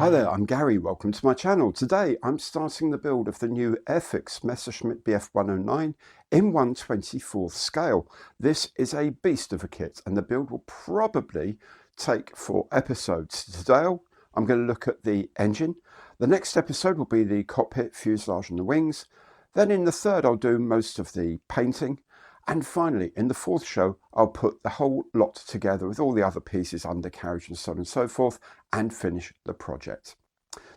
Hi there, I'm Gary, welcome to my channel. Today I'm starting the build of the new Airfix Messerschmitt Bf-109 in 1/24 scale. This is a beast of a kit and the build will probably take 4 episodes. Today I'm going to look at the engine. The next episode will be the cockpit, fuselage and the wings. Then in the third I'll do most of the painting. And finally, in the fourth show, I'll put the whole lot together with all the other pieces, undercarriage and so on and so forth, and finish the project.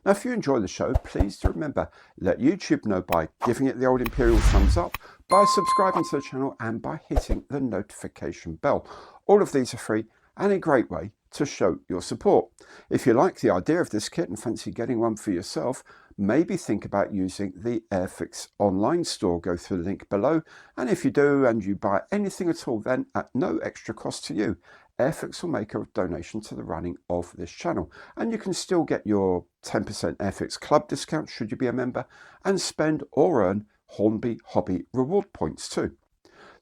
Now, if you enjoy the show, please do remember, let YouTube know by giving it the old Imperial thumbs up, by subscribing to the channel, and by hitting the notification bell. All of these are free and a great way to show your support. If you like the idea of this kit and fancy getting one for yourself, maybe think about using the Airfix online store. Go through the link below, and if you do and you buy anything at all, then at no extra cost to you, Airfix will make a donation to the running of this channel, and you can still get your 10% Airfix Club discount should you be a member, and spend or earn Hornby Hobby reward points too.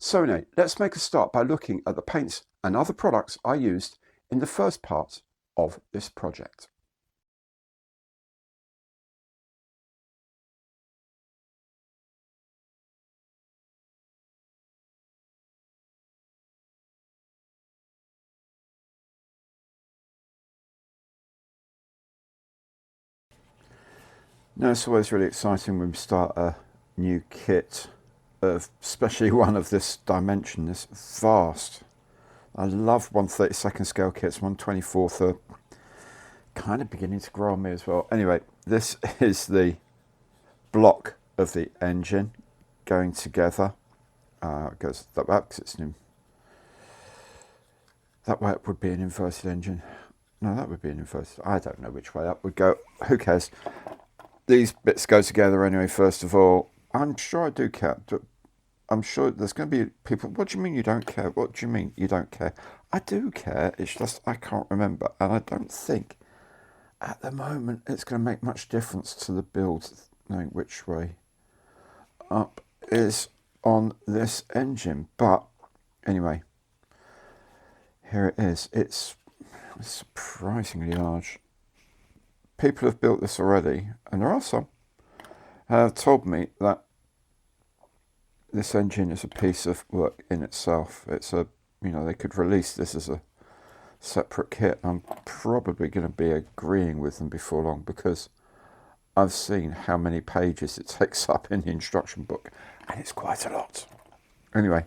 So now, let's make a start by looking at the paints and other products I used in the first part of this project. Now, it's always really exciting when we start a new kit, especially one of this dimension, this vast. I love 1/32 scale kits, 1/24 are kind of beginning to grow on me as well. Anyway, this is the block of the engine going together. It goes that way because it's new. That way it would be an inverted engine. No, that would be an inverted. I don't know which way that would go. Who cares? These bits go together anyway. First of all, I'm sure I do care. I'm sure there's going to be people, what do you mean you don't care? What do you mean you don't care? I do care, it's just I can't remember. And I don't think at the moment it's going to make much difference to the build, knowing which way up is on this engine. But anyway, here it is. It's surprisingly large. People have built this already, and there are some, have told me that this engine is a piece of work in itself. It's a, you know, they could release this as a separate kit. I'm probably going to be agreeing with them before long because I've seen how many pages it takes up in the instruction book, and it's quite a lot. Anyway,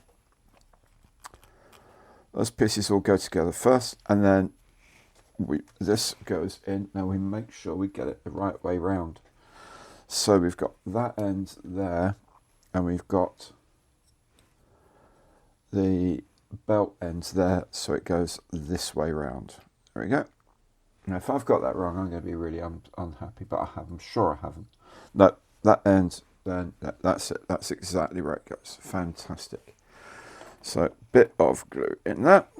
those pieces all go together first, and then this goes in. Now we make sure we get it the right way round. So we've got that end there, and we've got the belt ends there, so it goes this way round. There we go. Now if I've got that wrong, I'm going to be really unhappy, but I'm sure I haven't. No, that end, then that's it. That's exactly where it goes. Fantastic. So bit of glue in that.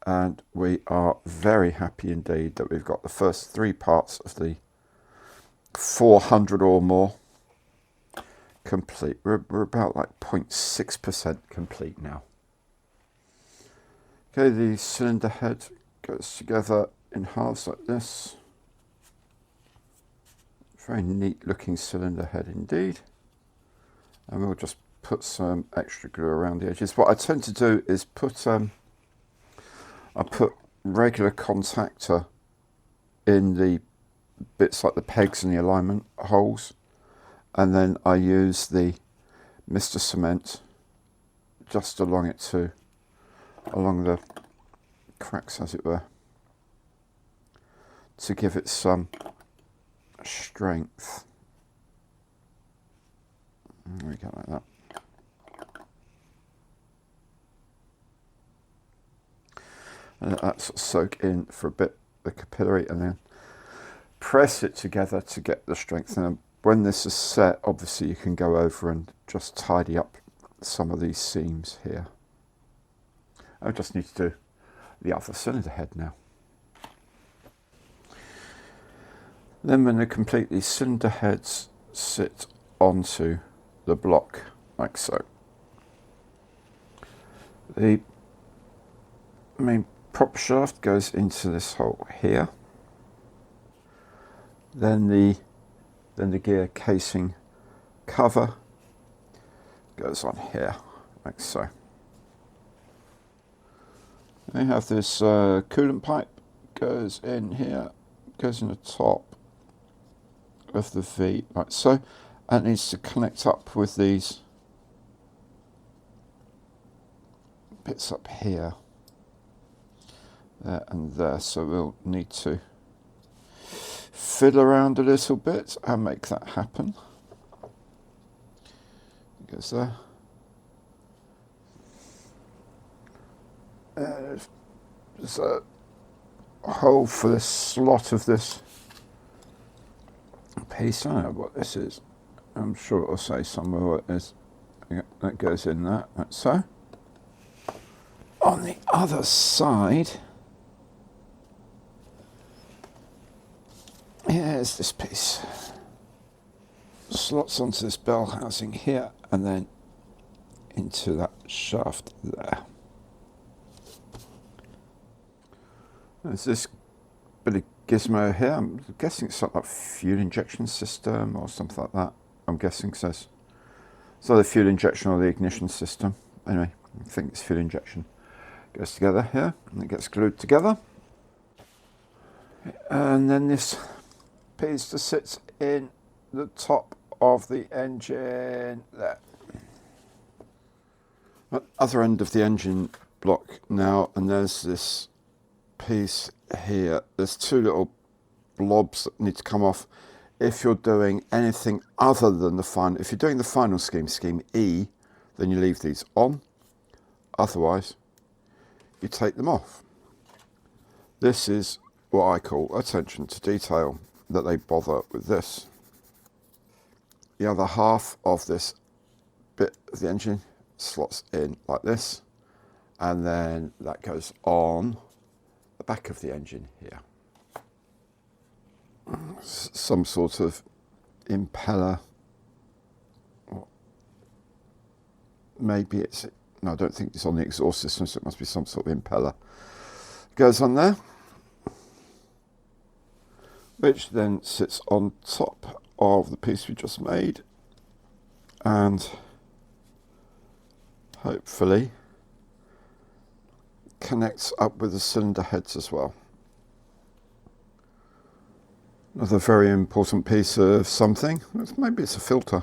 And we are very happy indeed that we've got the first 3 parts of the 400 or more complete. We're about like 0.6% complete now. Okay, the cylinder head goes together in halves like this. Very neat looking cylinder head indeed. And we'll just put some extra glue around the edges. What I tend to do is put I put regular contactor in the bits like the pegs and the alignment holes, and then I use the Mr. Cement just along the cracks, as it were, to give it some strength. There we go, like that. And let that sort of soak in for a bit, the capillary, and then press it together to get the strength. And when this is set, obviously you can go over and just tidy up some of these seams here. I just need to do the other cylinder head now. Then when they're complete, these cylinder heads sit onto the block like so. The main prop shaft goes into this hole here. Then the gear casing cover goes on here, like so. They have this coolant pipe goes in here, goes in the top of the V, like so, and it needs to connect up with these bits up here, there and there, so we'll need to fiddle around a little bit and make that happen. It goes there. There's a hole for the slot of this piece. I don't know what this is. I'm sure it'll say somewhere what it is. Yeah, that goes in that, like so. On the other side, here's this piece. Slots onto this bell housing here and then into that shaft there. There's this bit of gizmo here. I'm guessing it's something like fuel injection system or something like that. I'm guessing it says. It's either fuel injection or the ignition system. Anyway, I think it's fuel injection. Goes together here and it gets glued together. And then this piece just sits in the top of the engine there. At the other end of the engine block now, and there's this piece here. There's two little blobs that need to come off if you're doing anything other than the final. If you're doing the final scheme, scheme E, then you leave these on. Otherwise, you take them off. This is what I call attention to detail, that they bother with this. The other half of this bit of the engine slots in like this, and then that goes on the back of the engine here. Some sort of impeller. Maybe it's, no, I don't think it's on the exhaust system, so it must be some sort of impeller. Goes on there, which then sits on top of the piece we just made, and hopefully connects up with the cylinder heads as well. Another very important piece of something. Maybe it's a filter.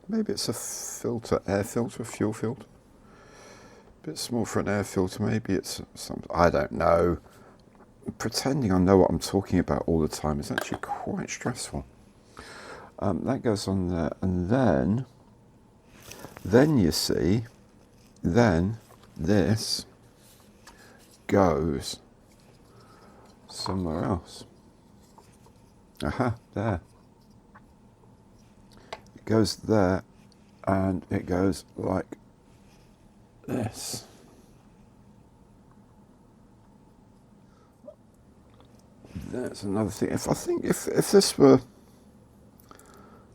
Maybe it's a filter, air filter, fuel filter. A bit small for an air filter. Maybe it's some, I don't know. Pretending I know what I'm talking about all the time is actually quite stressful. That goes on there, and then you see, then this goes somewhere else. Aha, there. It goes there, and it goes like this. That's another thing. If this were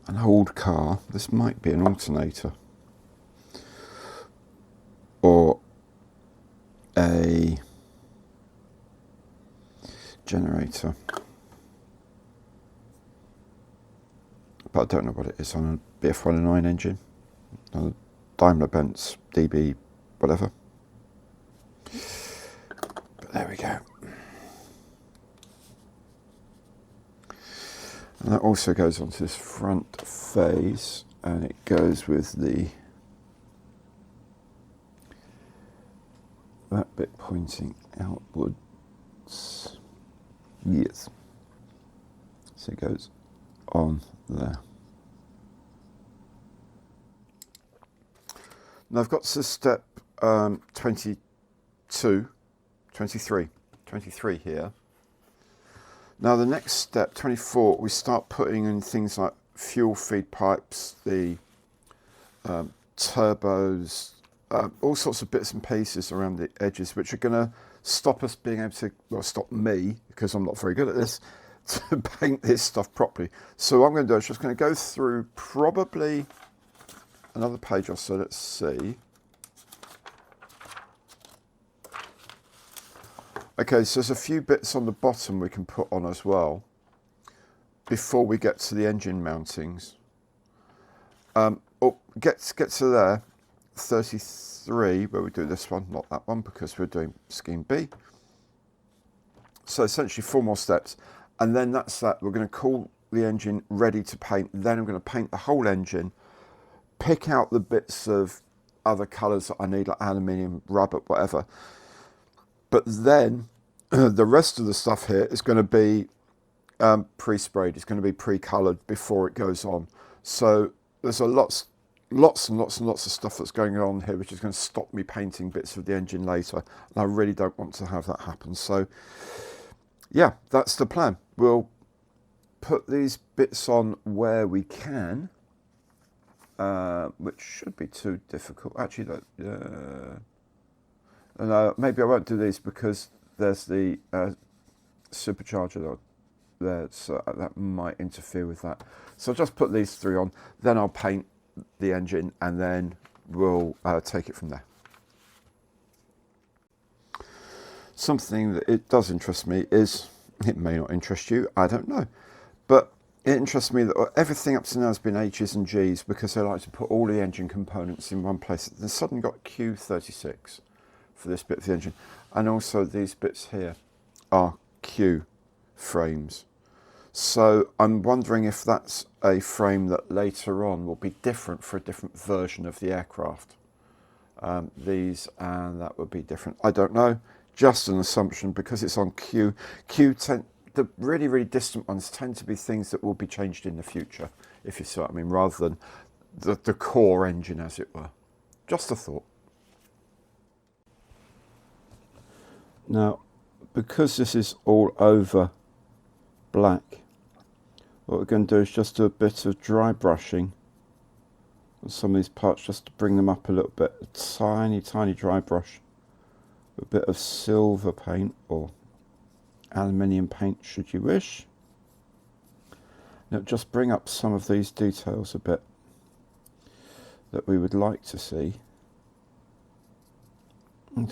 an old car, this might be an alternator or a generator, but I don't know what it is on a BF-109 engine, on a Daimler-Benz DB, whatever. But there we go. And that also goes onto this front face, and it goes with that bit pointing outwards. Yes. So it goes on there. Now I've got to step 23 here. Now the next step, 24, we start putting in things like fuel feed pipes, the turbos, all sorts of bits and pieces around the edges, which are going to stop us being able to, well, stop me, because I'm not very good at this, to paint this stuff properly. So what I'm going to do is just going to go through probably another page or so. Let's see. Okay, so there's a few bits on the bottom we can put on as well before we get to the engine mountings. Get to there, 33, where we do this one, not that one, because we're doing scheme B. So essentially 4 more steps, and then that's that. We're going to call the engine ready to paint. Then I'm going to paint the whole engine, pick out the bits of other colours that I need, like aluminium, rubber, whatever. But then the rest of the stuff here is going to be pre-sprayed. It's going to be pre-coloured before it goes on. So there's lots and lots and lots of stuff that's going on here, which is going to stop me painting bits of the engine later. And I really don't want to have that happen. So yeah, that's the plan. We'll put these bits on where we can, which should be too difficult. Actually, no, maybe I won't do these because there's the supercharger there, so that might interfere with that. So I'll just put these 3 on, then I'll paint the engine, and then we'll take it from there. Something that it does interest me is, it may not interest you, I don't know, but it interests me that everything up to now has been H's and G's because they like to put all the engine components in one place. They've suddenly got Q36 for this bit of the engine, and also these bits here are Q frames. So I'm wondering if that's a frame that later on will be different for a different version of the aircraft. These and that would be different. I don't know, just an assumption because it's on Q. The really distant ones tend to be things that will be changed in the future, if you see what I mean, rather than the core engine, as it were. Just a thought. Now, because this is all over black, what we're going to do is just do a bit of dry brushing on some of these parts just to bring them up a little bit. A tiny dry brush, a bit of silver paint or aluminium paint should you wish. Now just bring up some of these details a bit that we would like to see,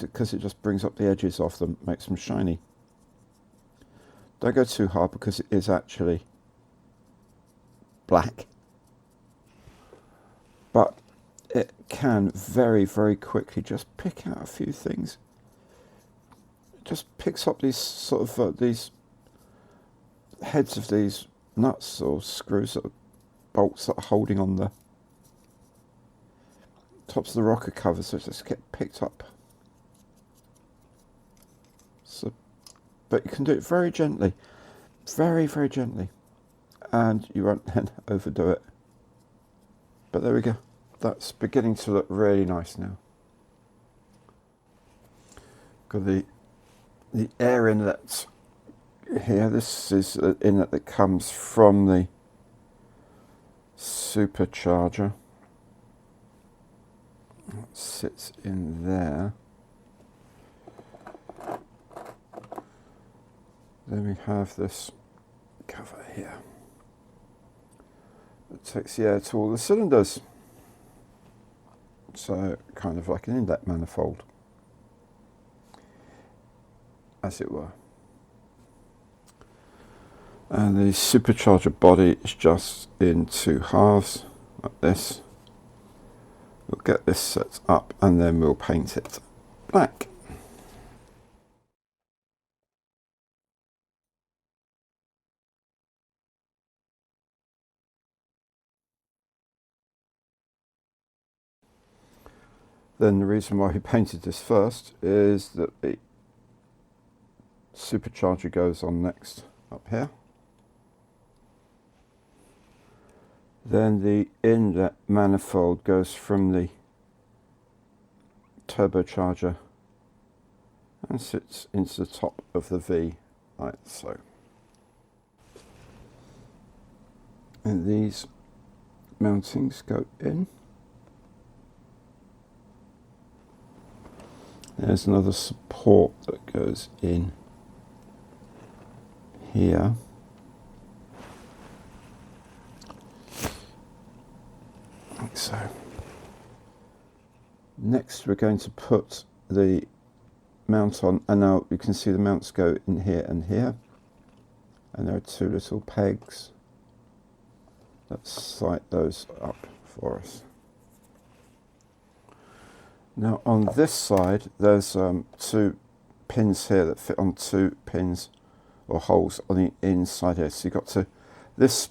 because it just brings up the edges of them, makes them shiny. Don't go too hard because it is actually black, but it can very quickly just pick out a few things. It just picks up these sort of these heads of these nuts or screws, or bolts that are holding on the tops of the rocker covers, so it just get picked up. So, but you can do it very gently, very gently, and you won't then overdo it. But there we go. That's beginning to look really nice now. Got the air inlet here. This is an inlet that comes from the supercharger. It sits in there. Then we have this cover here that takes the air to all the cylinders. So kind of like an inlet manifold, as it were. And the supercharger body is just in 2 halves, like this. We'll get this set up and then we'll paint it black. Then the reason why we painted this first is that the supercharger goes on next up here. Then the inlet manifold goes from the turbocharger and sits into the top of the V, like so. And these mountings go in. There's another support that goes in here. Like so. Next we're going to put the mount on, and now you can see the mounts go in here and here, and there are two little pegs. Let's sight those up for us. Now on this side there's two pins here that fit on two pins or holes on the inside here. So you've got to, this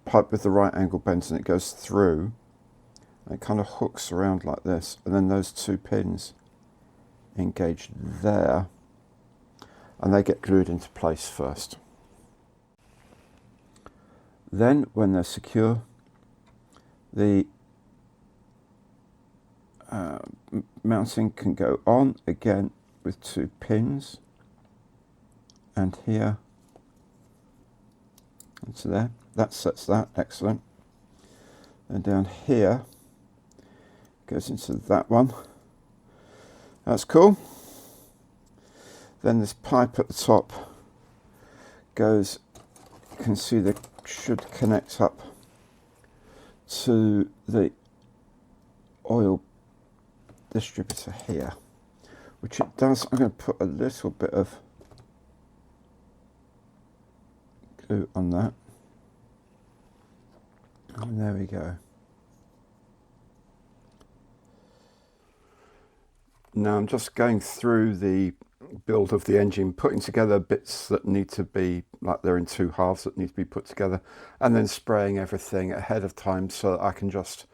pipe with the right angle bends and it goes through, and it kind of hooks around like this, and then those two pins engage there, and they get glued into place first. Then when they're secure, the mounting can go on again with two pins, and here and so there. That sets that, excellent. And down here goes into that one. That's cool. Then this pipe at the top goes, you can see they should connect up to the oil distributor here, which it does. I'm going to put a little bit of glue on that, and there we go. Now I'm just going through the build of the engine, putting together bits that need to be, like they're in two halves that need to be put together, and then spraying everything ahead of time so that I can just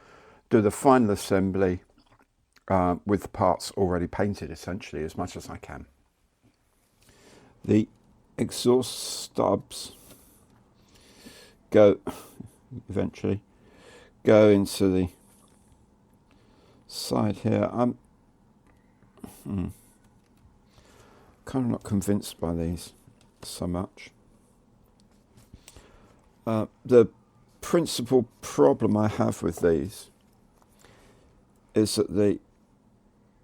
do the final assembly with the parts already painted, essentially, as much as I can. The exhaust stubs eventually go into the side here. I'm kind of not convinced by these so much. The principal problem I have with these is that the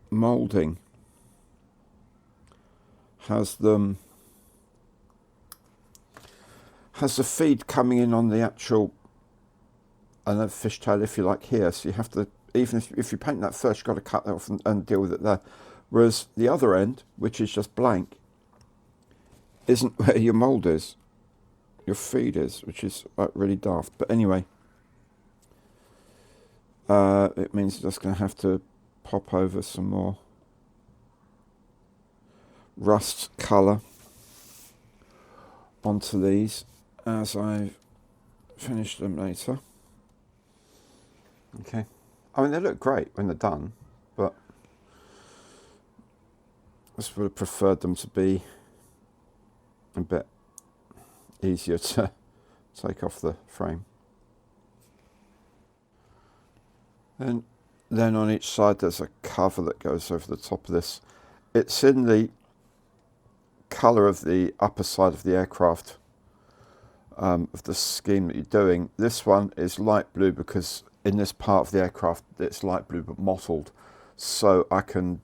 moulding has the feed coming in on the actual fishtail, if you like, here. So you have to, even if you paint that first, you've got to cut that off and deal with it there. Whereas the other end, which is just blank, isn't where your mould is. Your feed is, which is like really daft. But anyway, it means you're just going to have to pop over some more rust colour onto these as I finish them later. Okay, I mean, they look great when they're done, but I just would have preferred them to be a bit easier to take off the frame. And then on each side there's a cover that goes over the top of this. It's in the colour of the upper side of the aircraft, of the scheme that you're doing. This one is light blue because in this part of the aircraft it's light blue but mottled, so I can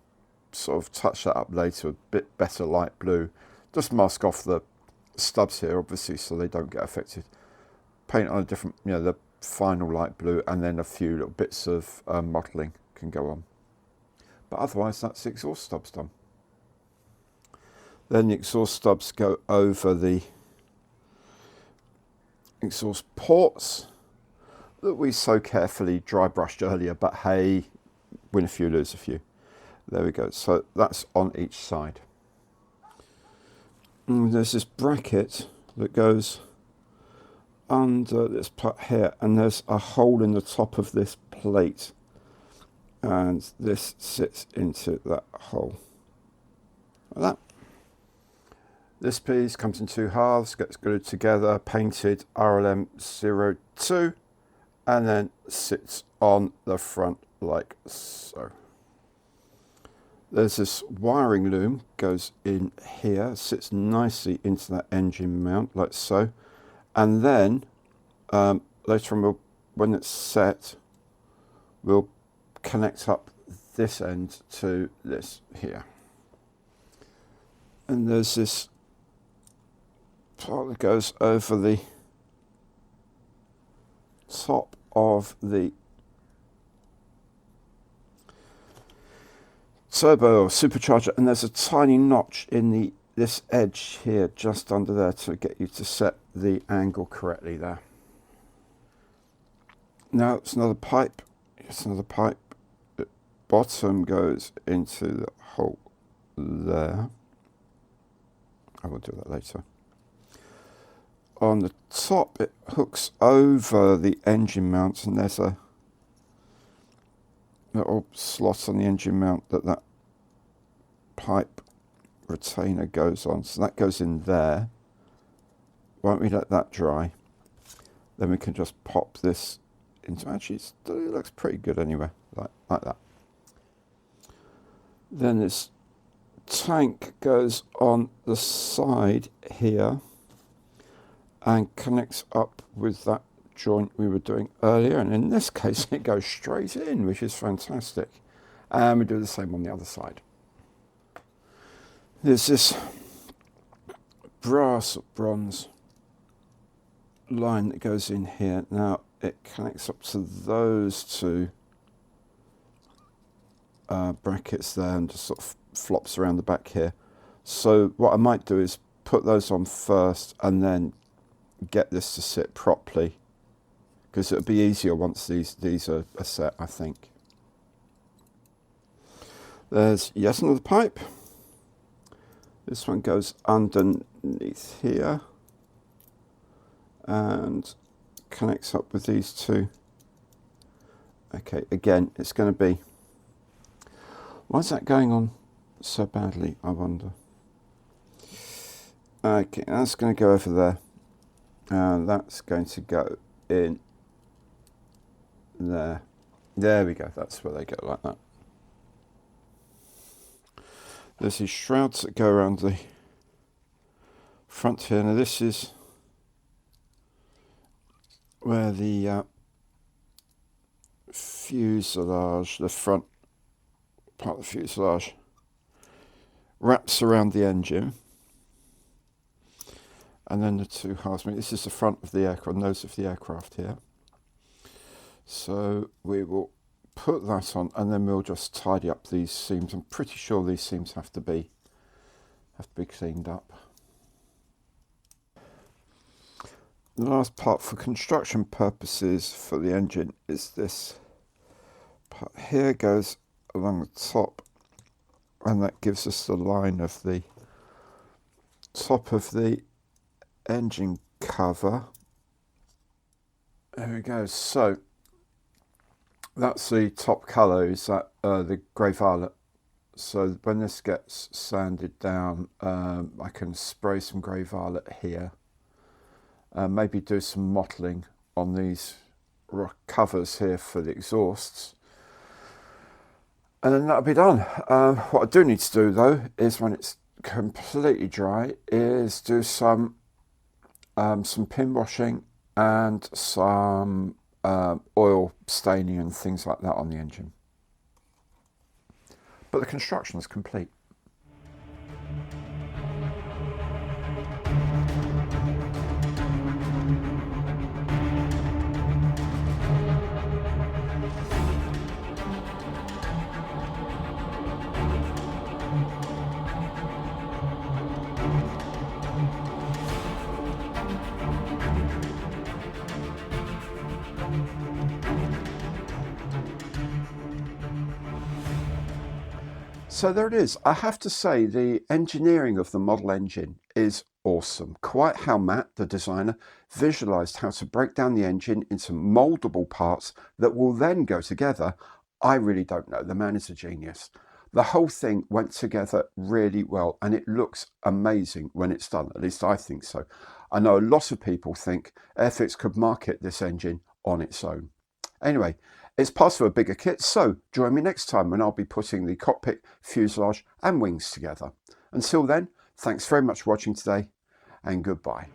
sort of touch that up later, a bit better light blue. Just mask off the stubs here, obviously, so they don't get affected. Paint on a different, the final light blue, and then a few little bits of modelling can go on. But otherwise, that's the exhaust stubs done. Then the exhaust stubs go over the exhaust ports that we so carefully dry brushed earlier, but hey, win a few, lose a few. There we go. So that's on each side. And there's this bracket that goes under this part here, and there's a hole in the top of this plate, and this sits into that hole like that. This piece comes in two halves, gets glued together, painted RLM02, and then sits on the front like so. There's this wiring loom, goes in here, sits nicely into that engine mount like so, and then later on, when it's set, we'll connect up this end to this here. And there's this part that goes over the top of the turbo supercharger, and there's a tiny notch in this edge here just under there to get you to set the angle correctly there. Now it's another pipe. It's another pipe. The bottom goes into the hole there. I will do that later. On the top it hooks over the engine mount, and there's a little slot on the engine mount that pipe retainer goes on, so that goes in there. Won't we let that dry? Then we can just pop this into, actually it looks pretty good anyway, like that. Then this tank goes on the side here and connects up with that joint we were doing earlier, and in this case it goes straight in, which is fantastic. And we do the same on the other side. There's this brass or bronze line that goes in here. Now it connects up to those two brackets there and just sort of flops around the back here. So what I might do is put those on first and then get this to sit properly, because it'll be easier once these are set, I think. There's yet another pipe. This one goes underneath here and connects up with these two. Okay, again, it's going to be... Why is that going on so badly, I wonder? Okay, that's going to go over there. And that's going to go in there. There we go, that's where they go, like that. There's these shrouds that go around the front here. Now this is where the fuselage, the front part of the fuselage, wraps around the engine. And then the two halves. I mean, this is the front of the aircraft, nose of the aircraft here. So we will put that on, and then we'll just tidy up these seams. I'm pretty sure these seams have to be cleaned up. The last part for construction purposes for the engine is this part here, goes along the top, and that gives us the line of the top of the engine cover. There we go. So that's the top colour, is that the grey violet. So when this gets sanded down, I can spray some grey violet here. Maybe do some mottling on these covers here for the exhausts. And then that'll be done. What I do need to do though is, when it's completely dry, is do some pin washing and some oil staining and things like that on the engine. But the construction is complete. So there it is. I have to say the engineering of the model engine is awesome. Quite how Matt, the designer, visualized how to break down the engine into moldable parts that will then go together. I really don't know. The man is a genius. The whole thing went together really well, and it looks amazing when it's done. At least I think so. I know a lot of people think Airfix could market this engine on its own. Anyway, it's part of a bigger kit, so join me next time when I'll be putting the cockpit, fuselage and wings together. Until then, thanks very much for watching today, and goodbye.